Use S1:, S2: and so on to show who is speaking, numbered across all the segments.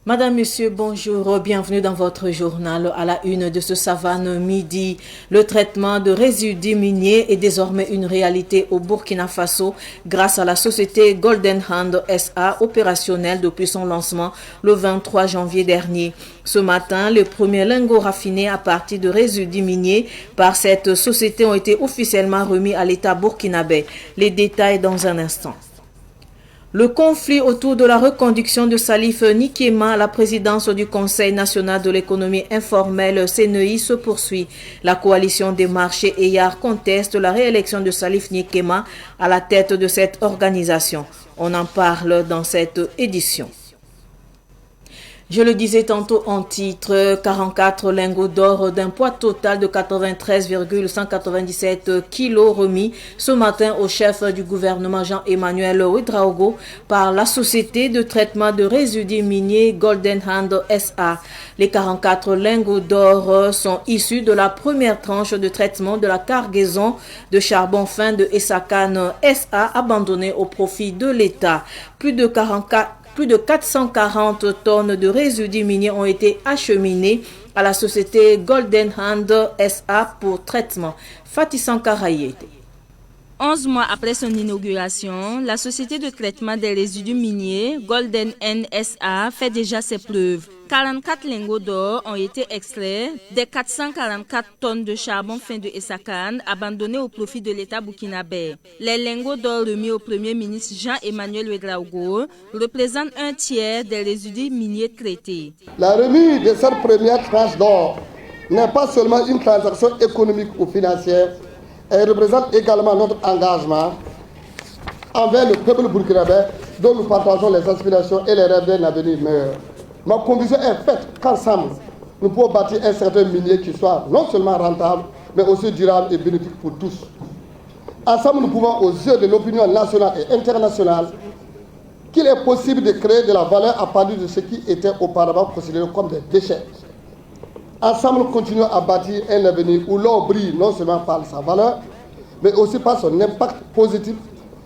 S1: Madame, Monsieur, bonjour, bienvenue dans votre journal. À la une de ce Savane midi, le traitement de résidus miniers est désormais une réalité au Burkina Faso grâce à la société Golden Hand SA opérationnelle depuis son lancement le 23 janvier dernier. Ce matin, les premiers lingots raffinés à partir de résidus miniers par cette société ont été officiellement remis à l'État burkinabé. Les détails dans un instant. Le conflit autour de la reconduction de Salif Nikema à la présidence du Conseil national de l'économie informelle CNEI se poursuit. La coalition des marchés EYAR conteste la réélection de Salif Nikema à la tête de cette organisation. On en parle dans cette édition. Je le disais tantôt en titre, 44 lingots d'or d'un poids total de 93,197 kilos remis ce matin au chef du gouvernement Jean-Emmanuel Ouedraogo par la société de traitement de résidus miniers Golden Hand SA. Les 44 lingots d'or sont issus de la première tranche de traitement de la cargaison de charbon fin de Essakane SA abandonnée au profit de l'État. Plus de 440 tonnes de résidus miniers ont été acheminées à la société Golden Hand SA pour traitement. Fatih Sankara y était.
S2: 11 mois après son inauguration, la société de traitement des résidus miniers Golden Hand SA fait déjà ses preuves. 44 lingots d'or ont été extraits des 444 tonnes de charbon fin de Essakane abandonnées au profit de l'État burkinabé. Les lingots d'or remis au Premier ministre Jean-Emmanuel Ouedraogo représentent un tiers des résidus miniers traités.
S3: La remise de cette première tranche d'or n'est pas seulement une transaction économique ou financière, elle représente également notre engagement envers le peuple burkinabé dont nous partageons les aspirations et les rêves d'un avenir meilleur. Ma conviction est faite qu'ensemble, nous pouvons bâtir un certain minier qui soit non seulement rentable, mais aussi durable et bénéfique pour tous. Ensemble, nous pouvons, aux yeux de l'opinion nationale et internationale, qu'il est possible de créer de la valeur à partir de ce qui était auparavant considéré comme des déchets. Ensemble, nous continuons à bâtir un avenir où l'or brille non seulement par sa valeur, mais aussi par son impact positif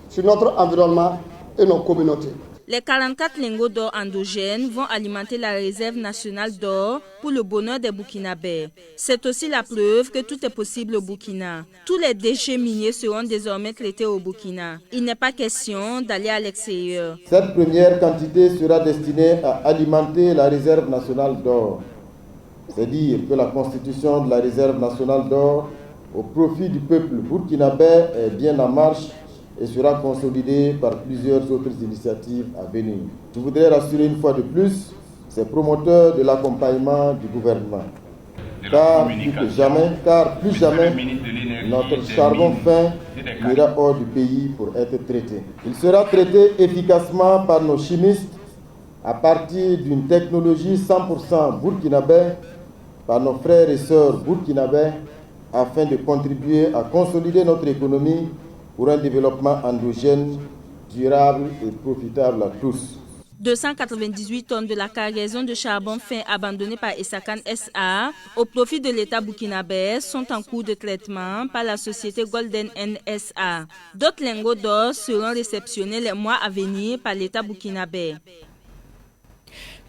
S3: sur notre environnement et nos communautés.
S2: Les 44 lingots d'or endogènes vont alimenter la réserve nationale d'or pour le bonheur des Burkinabés. C'est aussi la preuve que tout est possible au Burkina. Tous les déchets miniers seront désormais traités au Burkina. Il n'est pas question d'aller à l'extérieur.
S4: Cette première quantité sera destinée à alimenter la réserve nationale d'or. C'est dire que la constitution de la réserve nationale d'or au profit du peuple burkinabé est bien en marche et sera consolidée par plusieurs autres initiatives à venir. Je voudrais rassurer une fois de plus ces promoteurs de l'accompagnement du gouvernement. Car plus jamais, notre charbon fin ira hors du pays pour être traité. Il sera traité efficacement par nos chimistes à partir d'une technologie 100% burkinabé, par nos frères et sœurs burkinabés, afin de contribuer à consolider notre économie pour un développement endogène, durable et profitable à tous.
S2: 298 tonnes de la cargaison de charbon fin abandonnée par Essakane SA au profit de l'État burkinabé sont en cours de traitement par la société Golden Hand SA. D'autres lingots d'or seront réceptionnés les mois à venir par l'État burkinabé.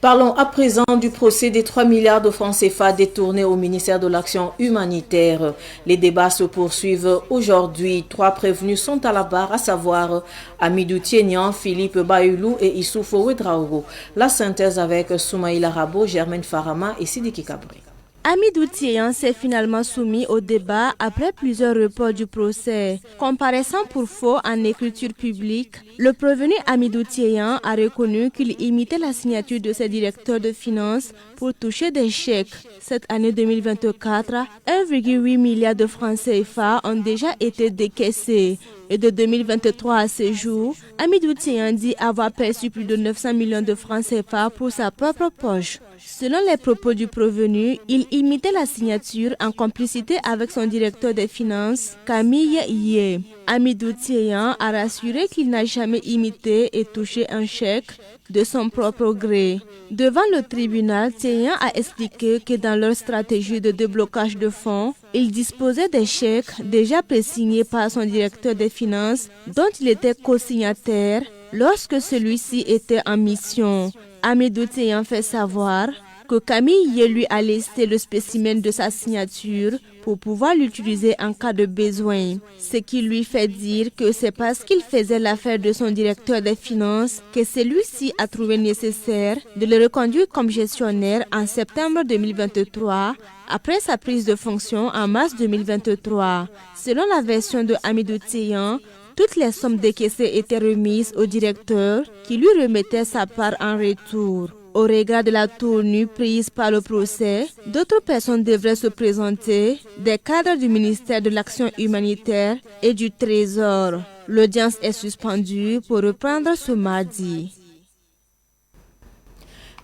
S1: Parlons à présent du procès des 3 milliards de francs CFA détournés au ministère de l'Action humanitaire. Les débats se poursuivent aujourd'hui. 3 prévenus sont à la barre, à savoir Amidou Tienian, Philippe Bayoulou et Issoufou Ouedraogo. La synthèse avec Soumaïla Rabo, Germaine Farama et Sidiki Kabri.
S5: Amidou Tienian s'est finalement soumis au débat après plusieurs reports du procès. Comparaissant pour faux en écriture publique, le prévenu Amidou Tienian a reconnu qu'il imitait la signature de ses directeurs de finances pour toucher des chèques. Cette année 2024, 1,8 milliard de francs CFA ont déjà été décaissés. Et de 2023 à ce jour, Amidou Tienian dit avoir perçu plus de 900 millions de francs CFA pour sa propre poche. Selon les propos du prévenu, il imitait la signature en complicité avec son directeur des finances, Camille Yé. Amidou Tienian a rassuré qu'il n'a jamais imité et touché un chèque de son propre gré. Devant le tribunal, Tienian a expliqué que dans leur stratégie de déblocage de fonds, il disposait des chèques déjà présignés par son directeur des finances dont il était co-signataire lorsque celui-ci était en mission. Hamidou Tseyan fait savoir que Camille Yé lui a laissé le spécimen de sa signature pour pouvoir l'utiliser en cas de besoin. Ce qui lui fait dire que c'est parce qu'il faisait l'affaire de son directeur des finances que celui-ci a trouvé nécessaire de le reconduire comme gestionnaire en septembre 2023 après sa prise de fonction en mars 2023. Selon la version de Hamidou Tseyan, toutes les sommes décaissées étaient remises au directeur qui lui remettait sa part en retour. Au regard de la tournure prise par le procès, d'autres personnes devraient se présenter, des cadres du ministère de l'Action humanitaire et du Trésor. L'audience est suspendue pour reprendre ce mardi.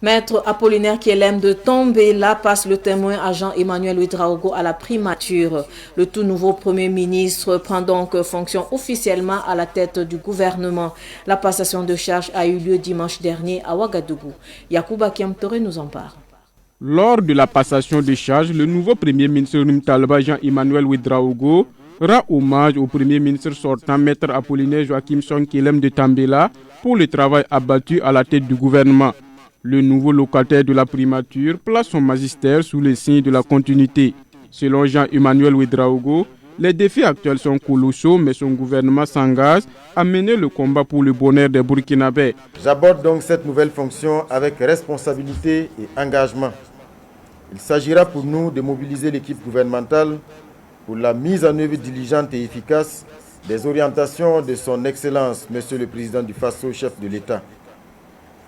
S1: Maître Apollinaire Kielem de Tombela passe le témoin à Jean-Emmanuel Ouedraogo à la primature. Le tout nouveau Premier ministre prend donc fonction officiellement à la tête du gouvernement. La passation de charge a eu lieu dimanche dernier à Ouagadougou. Yacouba Kiamtore nous en parle.
S6: Lors de la passation de charge, le nouveau Premier ministre Numtalba Jean-Emmanuel Ouedraogo rend hommage au Premier ministre sortant, Maître Apollinaire Joachimson Kielem de Tombela, pour le travail abattu à la tête du gouvernement. Le nouveau locataire de la primature place son magistère sous le signe de la continuité. Selon Jean-Emmanuel Ouedraogo, les défis actuels sont colossaux, mais son gouvernement s'engage à mener le combat pour le bonheur des Burkinabés.
S4: J'aborde donc cette nouvelle fonction avec responsabilité et engagement. Il s'agira pour nous de mobiliser l'équipe gouvernementale pour la mise en œuvre diligente et efficace des orientations de son Excellence, Monsieur le Président du Faso, chef de l'État.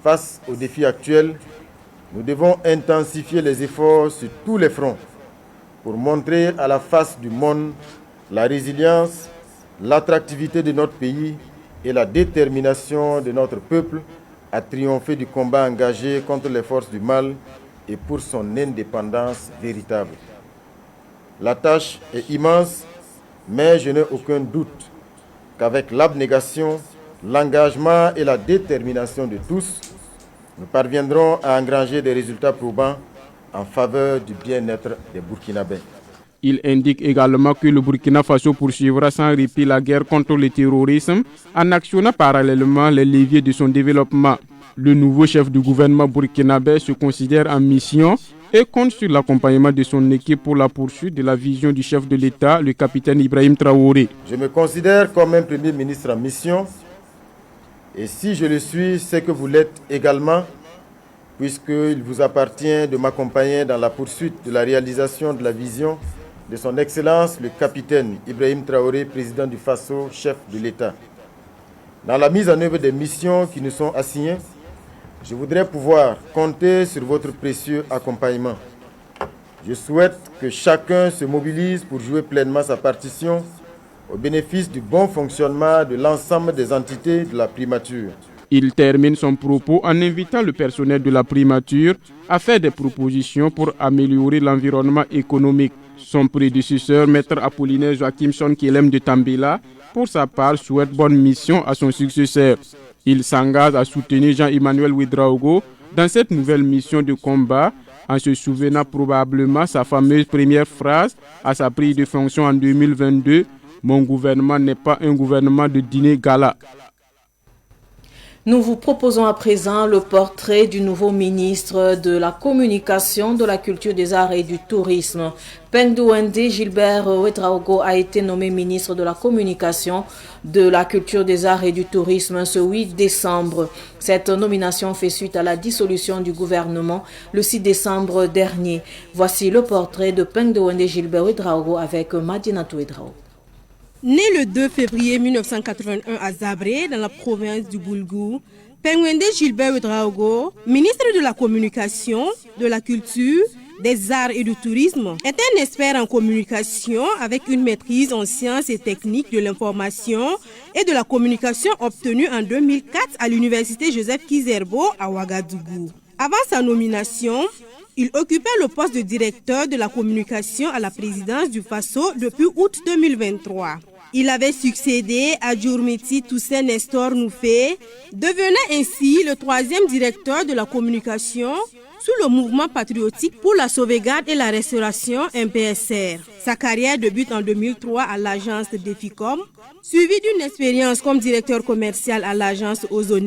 S4: Face aux défis actuels, nous devons intensifier les efforts sur tous les fronts pour montrer à la face du monde la résilience, l'attractivité de notre pays et la détermination de notre peuple à triompher du combat engagé contre les forces du mal et pour son indépendance véritable. La tâche est immense, mais je n'ai aucun doute qu'avec l'abnégation, l'engagement et la détermination de tous, nous parviendrons à engranger des résultats probants en faveur du bien-être des Burkinabés.
S6: Il indique également que le Burkina Faso poursuivra sans répit la guerre contre le terrorisme en actionnant parallèlement les leviers de son développement. Le nouveau chef du gouvernement burkinabé se considère en mission et compte sur l'accompagnement de son équipe pour la poursuite de la vision du chef de l'État, le capitaine Ibrahim Traoré.
S4: Je me considère comme un Premier ministre en mission. Et si je le suis, c'est que vous l'êtes également, puisqu'il vous appartient de m'accompagner dans la poursuite de la réalisation de la vision de son Excellence, le capitaine Ibrahim Traoré, président du Faso, chef de l'État. Dans la mise en œuvre des missions qui nous sont assignées, je voudrais pouvoir compter sur votre précieux accompagnement. Je souhaite que chacun se mobilise pour jouer pleinement sa partition au bénéfice du bon fonctionnement de l'ensemble des entités de la primature.
S6: Il termine son propos en invitant le personnel de la primature à faire des propositions pour améliorer l'environnement économique. Son prédécesseur, Maître Apollinaire Joachimson Kielem de Tombela, pour sa part, souhaite bonne mission à son successeur. Il s'engage à soutenir Jean-Emmanuel Ouedraogo dans cette nouvelle mission de combat, en se souvenant probablement sa fameuse première phrase à sa prise de fonction en 2022. Mon gouvernement n'est pas un gouvernement de dîner gala.
S1: Nous vous proposons à présent le portrait du nouveau ministre de la Communication, de la Culture, des Arts et du Tourisme. Pengdouende Gilbert Ouedraogo a été nommé ministre de la Communication, de la Culture, des Arts et du Tourisme ce 8 décembre. Cette nomination fait suite à la dissolution du gouvernement le 6 décembre dernier. Voici le portrait de Pengdouende Gilbert Ouedraogo avec Madinatou Ouedraogo.
S7: Né le 2 février 1981 à Zabré, dans la province du Boulgou, Pengdouende Gilbert Ouedraogo, ministre de la Communication, de la Culture, des Arts et du Tourisme, est un expert en communication avec une maîtrise en sciences et techniques de l'information et de la communication obtenue en 2004 à l'université Joseph Kizerbo à Ouagadougou. Avant sa nomination, il occupait le poste de directeur de la communication à la présidence du Faso depuis août 2023. Il avait succédé à Djourmiti Toussaint Nestor Noufé, devenant ainsi le troisième directeur de la communication sous le mouvement patriotique pour la sauvegarde et la restauration MPSR. Sa carrière débute en 2003 à l'agence Deficom, suivie d'une expérience comme directeur commercial à l'agence Ozone,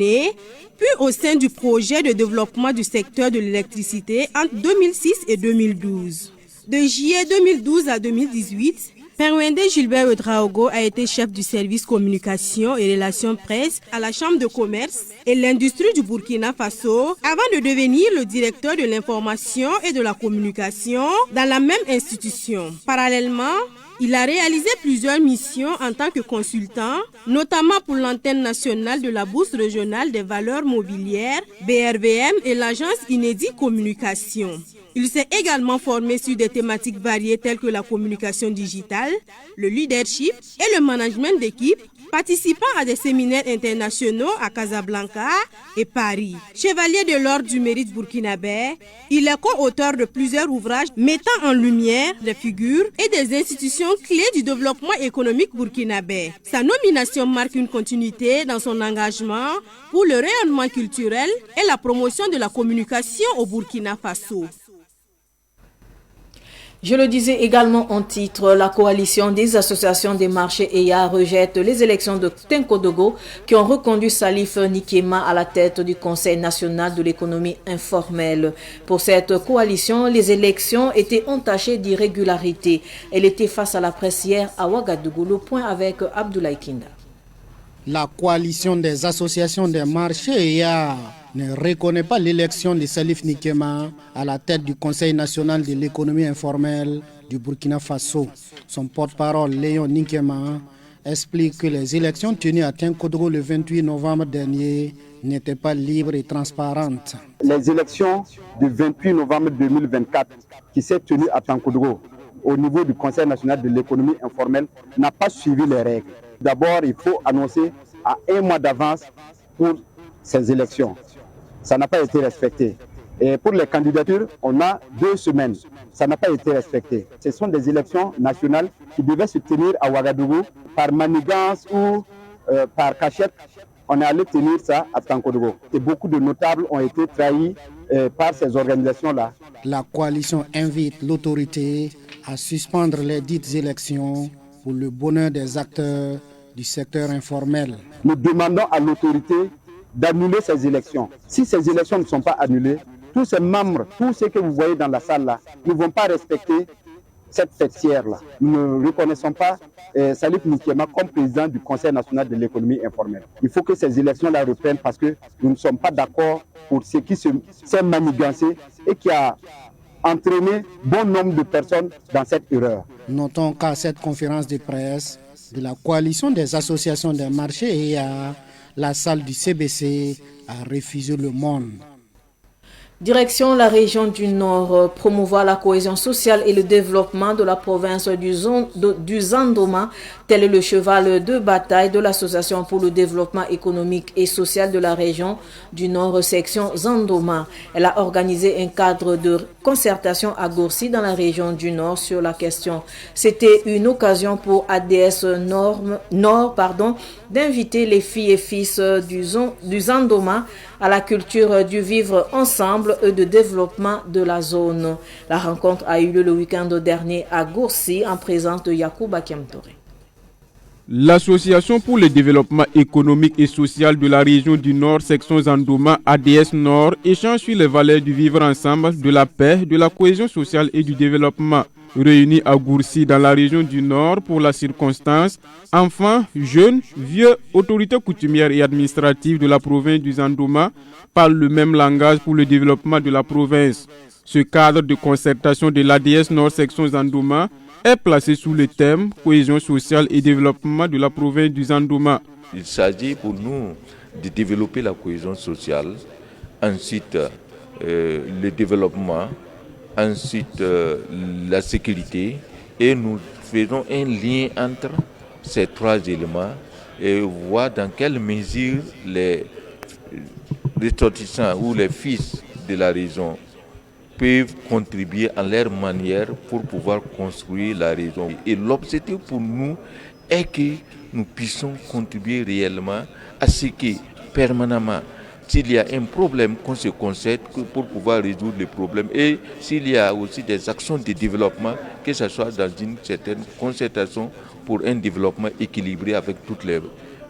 S7: puis au sein du projet de développement du secteur de l'électricité entre 2006 et 2012. De juillet 2012 à 2018, Perwende Gilbert Ouedraogo a été chef du service communication et relations presse à la Chambre de commerce et l'industrie du Burkina Faso avant de devenir le directeur de l'information et de la communication dans la même institution. Parallèlement, il a réalisé plusieurs missions en tant que consultant, notamment pour l'antenne nationale de la Bourse régionale des valeurs mobilières, BRVM, et l'agence Inédit Communication. Il s'est également formé sur des thématiques variées telles que la communication digitale, le leadership et le management d'équipe, participant à des séminaires internationaux à Casablanca et Paris. Chevalier de l'Ordre du Mérite burkinabé, il est co-auteur de plusieurs ouvrages mettant en lumière des figures et des institutions clés du développement économique burkinabé. Sa nomination marque une continuité dans son engagement pour le rayonnement culturel et la promotion de la communication au Burkina Faso.
S1: Je le disais également en titre, la coalition des associations des marchés EYA rejette les élections de Tenkodogo qui ont reconduit Salif Nikema à la tête du Conseil national de l'économie informelle. Pour cette coalition, les élections étaient entachées d'irrégularités. Elle était face à la presse hier à Ouagadougou. Le point avec Abdoulaye Kinda.
S8: La coalition des associations des marchés EYA ne reconnaît pas l'élection de Salif Nikema à la tête du Conseil national de l'économie informelle du Burkina Faso. Son porte-parole, Léon Nikema, explique que les élections tenues à Tenkodogo le 28 novembre dernier n'étaient pas libres et transparentes.
S9: Les élections du 28 novembre 2024 qui s'est tenues à Tenkodogo au niveau du Conseil national de l'économie informelle n'a pas suivi les règles. D'abord, il faut annoncer à 1 mois d'avance pour ces élections. Ça n'a pas été respecté. Et pour les candidatures, on a 2 semaines. Ça n'a pas été respecté. Ce sont des élections nationales qui devaient se tenir à Ouagadougou par manigance ou par cachette. On est allé tenir ça à Tenkodogo. Et beaucoup de notables ont été trahis par ces organisations-là.
S8: La coalition invite l'autorité à suspendre les dites élections pour le bonheur des acteurs du secteur informel.
S9: Nous demandons à l'autorité d'annuler ces élections. Si ces élections ne sont pas annulées, tous ces membres, tous ceux que vous voyez dans la salle-là, ne vont pas respecter cette fêtière-là. Nous ne reconnaissons pas Salif Nikema comme président du Conseil national de l'économie informelle. Il faut que ces élections-là reprennent parce que nous ne sommes pas d'accord pour ce qui s'est manigancé et qui a entraîné bon nombre de personnes dans cette erreur.
S8: Notons qu'à cette conférence de presse de la coalition des associations des marchés EYA, la salle du CBC a refusé le monde.
S1: Direction la région du Nord, promouvoir la cohésion sociale et le développement de la province du Zandoma, tel est le cheval de bataille de l'Association pour le développement économique et social de la région du Nord, section Zandoma. Elle a organisé un cadre de concertation à Gourcy dans la région du Nord sur la question. C'était une occasion pour ADS Nord d'inviter les filles et fils du Zandoma à la culture du vivre ensemble et de développement de la zone. La rencontre a eu lieu le week-end dernier à Gourcy en présence de Yacouba Kiamtore.
S6: L'Association pour le développement économique et social de la région du Nord, section Zandoma, ADS Nord, échange sur les valeurs du vivre ensemble, de la paix, de la cohésion sociale et du développement. Réunis à Gourcy dans la région du Nord pour la circonstance, enfants, jeunes, vieux, autorités coutumières et administratives de la province du Zandoma parlent le même langage pour le développement de la province. Ce cadre de concertation de l'ADS Nord section Zandoma est placé sous le thème cohésion sociale et développement de la province du Zandoma.
S10: Il s'agit pour nous de développer la cohésion sociale, ensuite le développement, ensuite la sécurité, et nous faisons un lien entre ces 3 éléments et voir dans quelle mesure les ressortissants ou les fils de la région peuvent contribuer en leur manière pour pouvoir construire la région. Et l'objectif pour nous est que nous puissions contribuer réellement à ce que permanemment s'il y a un problème, qu'on se concerte pour pouvoir résoudre les problèmes. Et s'il y a aussi des actions de développement, que ce soit dans une certaine concertation pour un développement équilibré avec toutes les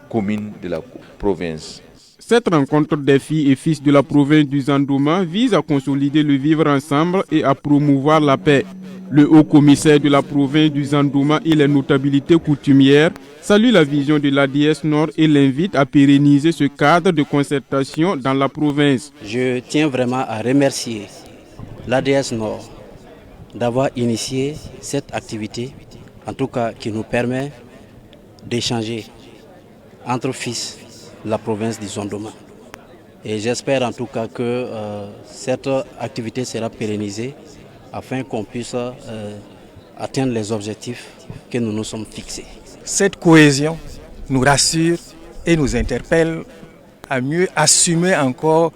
S10: communes de la province.
S6: Cette rencontre des filles et fils de la province du Zandouma vise à consolider le vivre ensemble et à promouvoir la paix. Le haut commissaire de la province du Zandouma et les notabilités coutumières saluent la vision de l'ADS Nord et l'invitent à pérenniser ce cadre de concertation dans la province.
S11: Je tiens vraiment à remercier l'ADS Nord d'avoir initié cette activité, en tout cas qui nous permet d'échanger entre fils de la province du Zandouma. Et j'espère en tout cas que cette activité sera pérennisée afin qu'on puisse atteindre les objectifs que nous nous sommes fixés.
S12: Cette cohésion nous rassure et nous interpelle à mieux assumer encore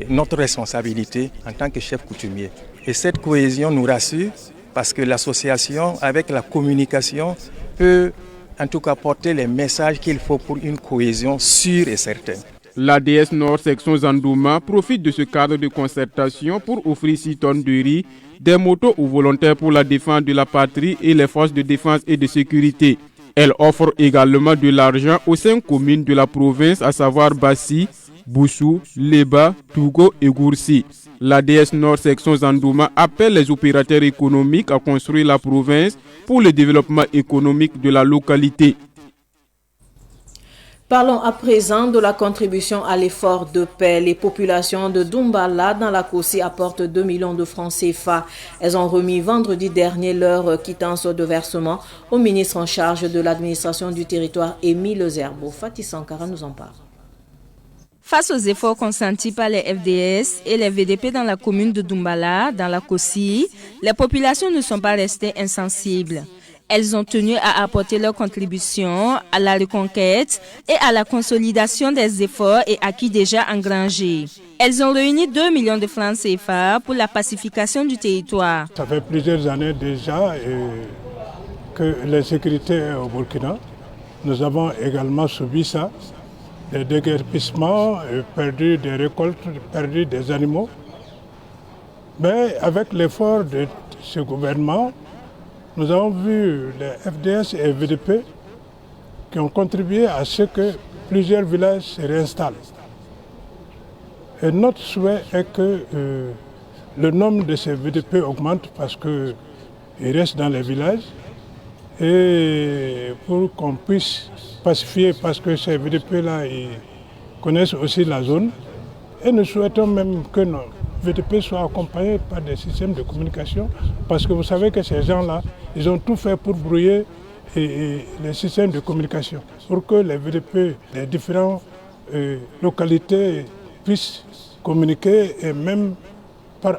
S12: notre responsabilité en tant que chef coutumier. Et cette cohésion nous rassure parce que l'association, avec la communication, peut en tout cas porter les messages qu'il faut pour une cohésion sûre et certaine.
S6: L'ADS Nord section Zandouma profite de ce cadre de concertation pour offrir 6 tonnes de riz, des motos aux volontaires pour la défense de la patrie et les forces de défense et de sécurité. Elle offre également de l'argent aux 5 communes de la province, à savoir Bassi, Boussou, Leba, Tougo et Goursi. L'ADS Nord section Zandouma appelle les opérateurs économiques à construire la province pour le développement économique de la localité.
S1: Parlons à présent de la contribution à l'effort de paix. Les populations de Doumbala dans la Kossi apportent 2 millions de francs CFA. Elles ont remis vendredi dernier leur quittance de versement au ministre en charge de l'administration du territoire, Émile Zerbo. Fatih Sankara nous en parle.
S2: Face aux efforts consentis par les FDS et les VDP dans la commune de Doumbala, dans la Kossi, les populations ne sont pas restées insensibles. Elles ont tenu à apporter leur contribution à la reconquête et à la consolidation des efforts et acquis déjà engrangés. Elles ont réuni 2 millions de francs CFA pour la pacification du territoire.
S13: Ça fait plusieurs années déjà que l'insécurité est au Burkina. Nous avons également subi ça, des déguerpissements, perdu des récoltes, perdu des animaux. Mais avec l'effort de ce gouvernement, nous avons vu les FDS et VDP qui ont contribué à ce que plusieurs villages se réinstallent. Et notre souhait est que le nombre de ces VDP augmente parce qu'ils restent dans les villages et pour qu'on puisse pacifier, parce que ces VDP-là, ils connaissent aussi la zone. Et nous souhaitons même que nos VDP soient accompagnés par des systèmes de communication, parce que vous savez que ces gens-là, ils ont tout fait pour brouiller les systèmes de communication, pour que les VDP des différentes localités puissent communiquer et même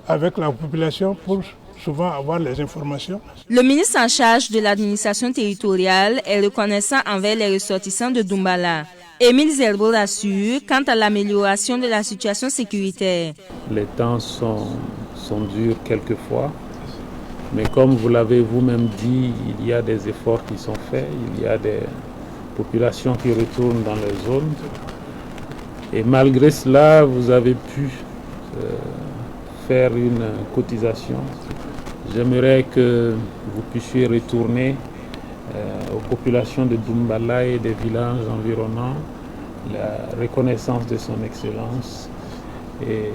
S13: avec la population pour souvent avoir les informations.
S2: Le ministre en charge de l'administration territoriale est reconnaissant envers les ressortissants de Doumbala. Émile Zerbo rassure quant à l'amélioration de la situation sécuritaire.
S14: Les temps sont durs quelquefois, mais comme vous l'avez vous-même dit, il y a des efforts qui sont faits, il y a des populations qui retournent dans les zones. Et malgré cela, vous avez pu faire une cotisation. J'aimerais que vous puissiez retourner aux populations de Doumbala et des villages environnants la reconnaissance de son excellence et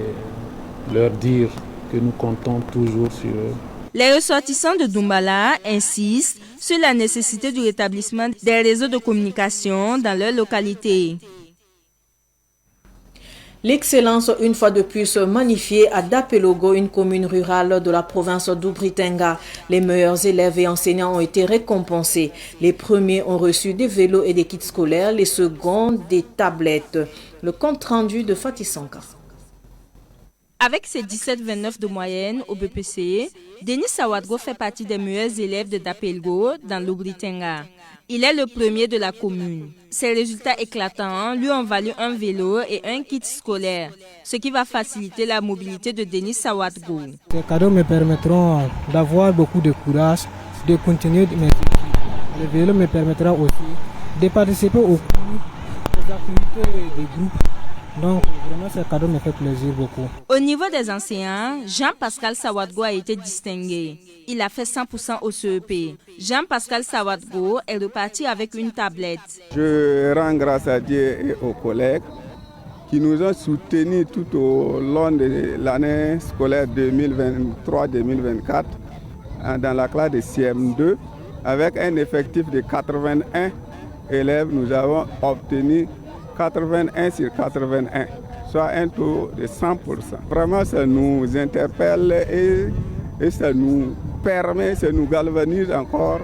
S14: leur dire que nous comptons toujours sur eux.
S2: Les ressortissants de Doumbala insistent sur la nécessité du rétablissement des réseaux de communication dans leur localité.
S1: L'excellence, une fois de plus, magnifiée à Dapelogo, une commune rurale de la province d'Oubri-Tenga. Les meilleurs élèves et enseignants ont été récompensés. Les premiers ont reçu des vélos et des kits scolaires, les seconds des tablettes. Le compte rendu de Fatih Sankara.
S2: Avec ses 17,29 de moyenne au BPC, Denis Sawadgo fait partie des meilleurs élèves de Dapelogo dans l'Oubri-Tenga. Il est le premier de la commune. Ses résultats éclatants lui ont valu un vélo et un kit scolaire, ce qui va faciliter la mobilité de Denis Sawadgo.
S15: Ces cadeaux me permettront d'avoir beaucoup de courage, de continuer mes études. Le vélo me permettra aussi de participer aux cours, aux activités des groupes Donc vraiment ce cadeau me fait plaisir beaucoup.
S2: Au niveau des enseignants, Jean-Pascal Sawadgo a été distingué. Il a fait 100% au CEP. Jean-Pascal Sawadgo est reparti avec une tablette.
S16: Je rends grâce à Dieu et aux collègues qui nous ont soutenus tout au long de l'année scolaire 2023-2024 dans la classe de CM2. Avec un effectif de 81 élèves, nous avons obtenu 81 sur 81, soit un taux de 100%. Vraiment, ça nous interpelle et ça nous permet, ça nous galvanise encore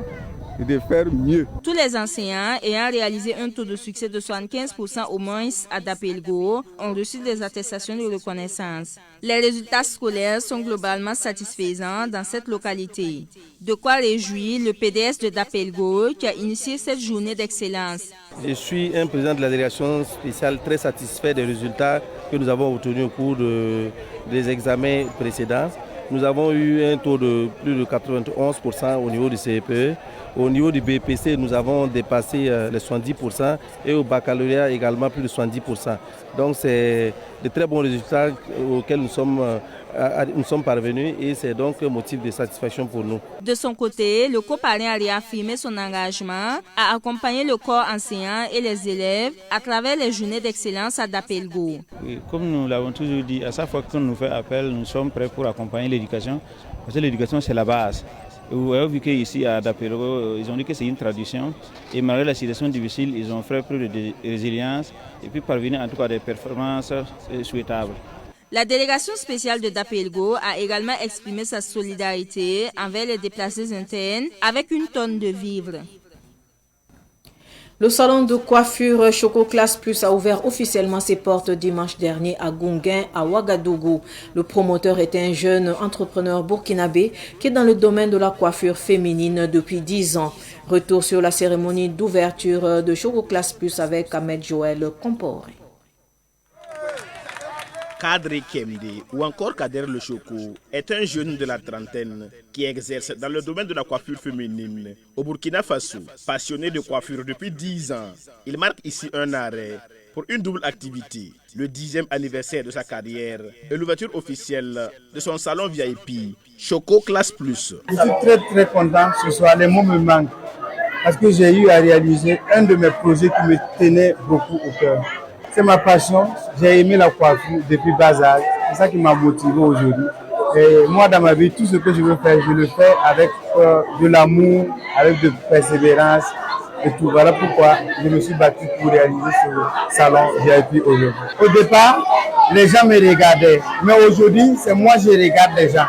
S16: de faire mieux.
S2: Tous les enseignants ayant réalisé un taux de succès de 75% au moins à Dapelgo ont reçu des attestations de reconnaissance. Les résultats scolaires sont globalement satisfaisants dans cette localité. De quoi réjouir le PDS de Dapelgo qui a initié cette journée d'excellence.
S17: Je suis un président de la délégation spéciale très satisfait des résultats que nous avons obtenus au cours des examens précédents. Nous avons eu un taux de plus de 91% au niveau du CEPE. Au niveau du BPC, nous avons dépassé les 70% et au baccalauréat également plus de 70%. Donc c'est de très bons résultats auxquels nous sommes parvenus et c'est donc un motif de satisfaction pour nous.
S2: De son côté, le coparrain a réaffirmé son engagement à accompagner le corps enseignant et les élèves à travers les journées d'excellence à Dapelgo.
S18: Oui, comme nous l'avons toujours dit, à chaque fois qu'on nous fait appel, nous sommes prêts pour accompagner l'éducation, parce que l'éducation c'est la base. Vous avez vu qu'ici à Dapelgo, ils ont dit que c'est une tradition et malgré la situation difficile, ils ont fait preuve de résilience et puis parvenir en tout cas à des performances souhaitables.
S2: La délégation spéciale de Dapelgo a également exprimé sa solidarité envers les déplacés internes avec une tonne de vivres.
S1: Le salon de coiffure Choco Class Plus a ouvert officiellement ses portes dimanche dernier à Gunguin, à Ouagadougou. Le promoteur est un jeune entrepreneur burkinabé qui est dans le domaine de la coiffure féminine depuis 10 ans. Retour sur la cérémonie d'ouverture de Choco Class Plus avec Ahmed Joël Comporé.
S19: Kadri Kemde ou encore Kader Le Choco est un jeune de la trentaine qui exerce dans le domaine de la coiffure féminine au Burkina Faso. Passionné de coiffure depuis 10 ans, il marque ici un arrêt pour une double activité, le 10e anniversaire de sa carrière et l'ouverture officielle de son salon VIP, Choco Class Plus.
S20: Je suis très content ce soir, les mots me manquent parce que j'ai eu à réaliser un de mes projets qui me tenait beaucoup au cœur. C'est ma passion, j'ai aimé la coiffure depuis bas âge, c'est ça qui m'a motivé aujourd'hui. Et moi dans ma vie, tout ce que je veux faire, je le fais avec de l'amour, avec de persévérance et tout. Voilà pourquoi je me suis battu pour réaliser ce salon VIP aujourd'hui. Au départ, les gens me regardaient, mais aujourd'hui, c'est moi qui regarde les gens.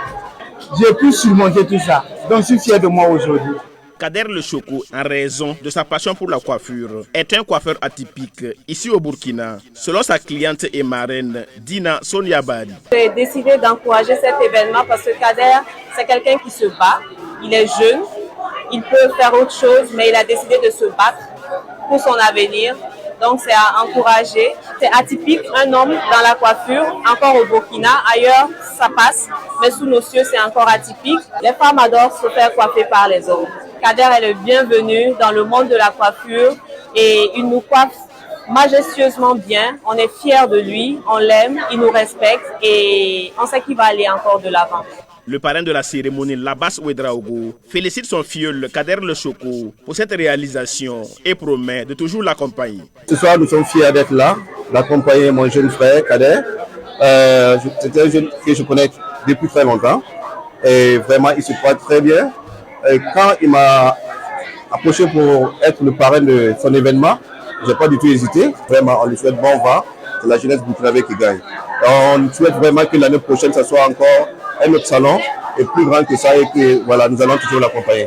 S20: J'ai pu surmonter tout ça, donc je suis fier de moi aujourd'hui.
S19: Kader Le Choco, en raison de sa passion pour la coiffure, est un coiffeur atypique ici au Burkina, selon sa cliente et marraine Dina Soniabari.
S21: J'ai décidé d'encourager cet événement parce que Kader, c'est quelqu'un qui se bat. Il est jeune, il peut faire autre chose, mais il a décidé de se battre pour son avenir. Donc c'est à encourager. C'est atypique, un homme dans la coiffure, encore au Burkina. Ailleurs, ça passe, mais sous nos cieux, c'est encore atypique. Les femmes adorent se faire coiffer par les hommes. Kader est le bienvenu dans le monde de la coiffure et il nous coiffe majestueusement bien. On est fiers de lui, on l'aime, il nous respecte et on sait qu'il va aller encore de l'avant.
S19: Le parrain de la cérémonie, Labas Ouedraogo, félicite son filleul Kader Le Choco pour cette réalisation et promet de toujours l'accompagner.
S22: Ce soir, nous sommes fiers d'être là, d'accompagner mon jeune frère Kader. C'est un jeune que je connais depuis très longtemps et vraiment il se porte très bien. Et quand il m'a approché pour être le parrain de son événement, je n'ai pas du tout hésité. Vraiment, on lui souhaite bon vent. C'est la jeunesse burkinabé qui gagne. On souhaite vraiment que l'année prochaine, ça soit encore un autre salon et plus grand que ça et que voilà, nous allons toujours l'accompagner.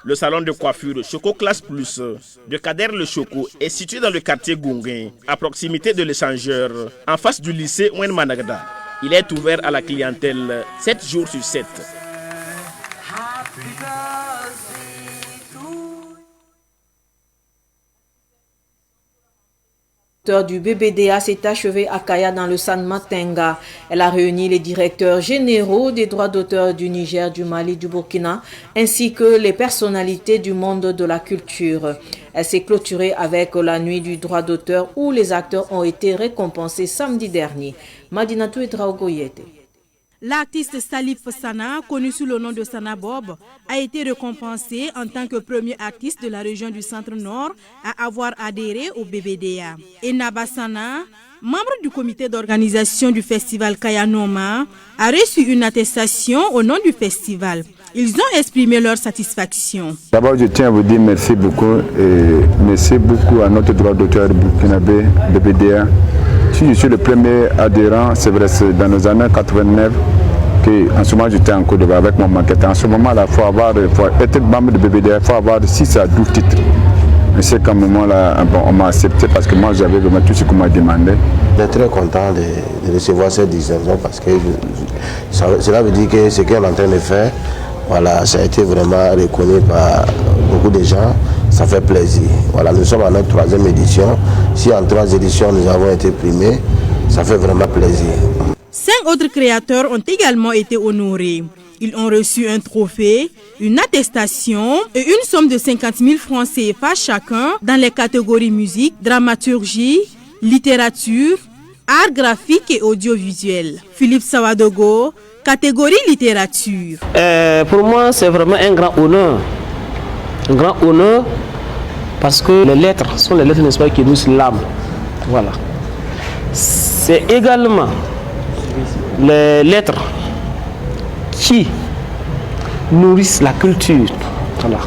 S19: Le salon de coiffure Choco Class Plus de Kader Le Choco est situé dans le quartier Gunguin, à proximité de l'échangeur, en face du lycée Ouen Managda. Il est ouvert à la clientèle 7 jours sur 7.
S1: du BBDA s'est achevée à Kaya dans le San-Matenga. Elle a réuni les directeurs généraux des droits d'auteur du Niger, du Mali, du Burkina, ainsi que les personnalités du monde de la culture. Elle s'est clôturée avec la nuit du droit d'auteur où les acteurs ont été récompensés samedi dernier. Madinatou Edraogoyete.
S7: L'artiste Salif Sana, connu sous le nom de Sana Bob, a été récompensé en tant que premier artiste de la région du Centre-Nord à avoir adhéré au BBDA. Et Naba Sana, membre du comité d'organisation du festival Kayanoma, a reçu une attestation au nom du festival. Ils ont exprimé leur satisfaction.
S3: D'abord, je tiens à vous dire merci beaucoup et merci beaucoup à notre droit d'auteur burkinabé BBDA. Si je suis le premier adhérent, c'est vrai, c'est dans les années 89 qu'en ce moment j'étais en Côte d'Ivoire avec mon maquette. En ce moment, il faut être membre de BBDA, il faut avoir 6 à 12 titres. Et c'est qu'à un moment là, bon, on m'a accepté parce que moi j'avais vraiment tout ce qu'on m'a demandé.
S5: Je suis très content de recevoir cette distinction parce que cela veut dire que ce qu'on est en train de faire, voilà, ça a été vraiment reconnu par beaucoup de gens. Ça fait plaisir. Voilà, nous sommes à notre 3e édition. Si en 3 éditions nous avons été primés, ça fait vraiment plaisir.
S7: 5 autres créateurs ont également été honorés. Ils ont reçu un trophée, une attestation et une somme de 50 000 francs CFA chacun dans les catégories musique, dramaturgie, littérature, art graphique et audiovisuel. Philippe Sawadogo, catégorie littérature.
S23: Pour moi, c'est vraiment un grand honneur. Un grand honneur parce que les lettres sont les lettres, n'est-ce pas, qui nourrissent l'âme. Voilà. C'est également les lettres qui nourrissent la culture. Voilà.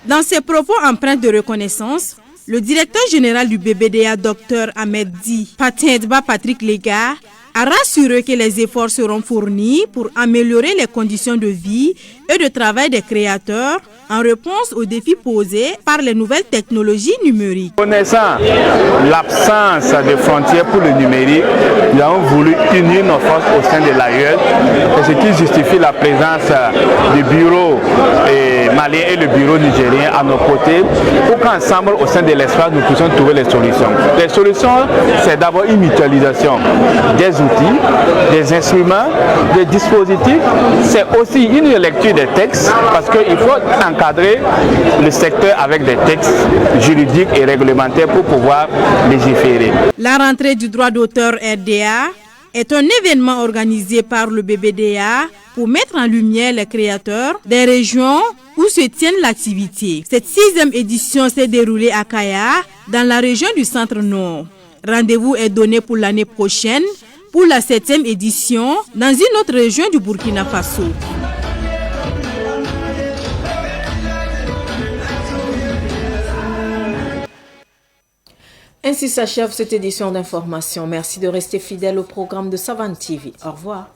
S7: Dans ses propos empreints de reconnaissance, le directeur général du BBDA, Dr Ahmed Di Patendba Patrick Lega, a rassuré que les efforts seront fournis pour améliorer les conditions de vie et de travail des créateurs en réponse aux défis posés par les nouvelles technologies numériques.
S3: Connaissant l'absence de frontières pour le numérique, nous avons voulu unir nos forces au sein de l'AEL, ce qui justifie la présence du bureau malien et le bureau nigérien à nos côtés, pour qu'ensemble, au sein de l'espace, nous puissions trouver les solutions. Les solutions, c'est d'abord une mutualisation des outils, des instruments, des dispositifs. C'est aussi une lecture des textes, parce qu'il faut encadrer le secteur avec des textes juridiques et réglementaires pour pouvoir légiférer.
S7: La rentrée du droit d'auteur RDA est un événement organisé par le BBDA pour mettre en lumière les créateurs des régions où se tienne l'activité. Cette 6e édition s'est déroulée à Kaya, dans la région du Centre-Nord. Rendez-vous est donné pour l'année prochaine pour la 7e édition dans une autre région du Burkina Faso.
S1: Ainsi s'achève cette édition d'information. Merci de rester fidèle au programme de Savane TV. Au revoir.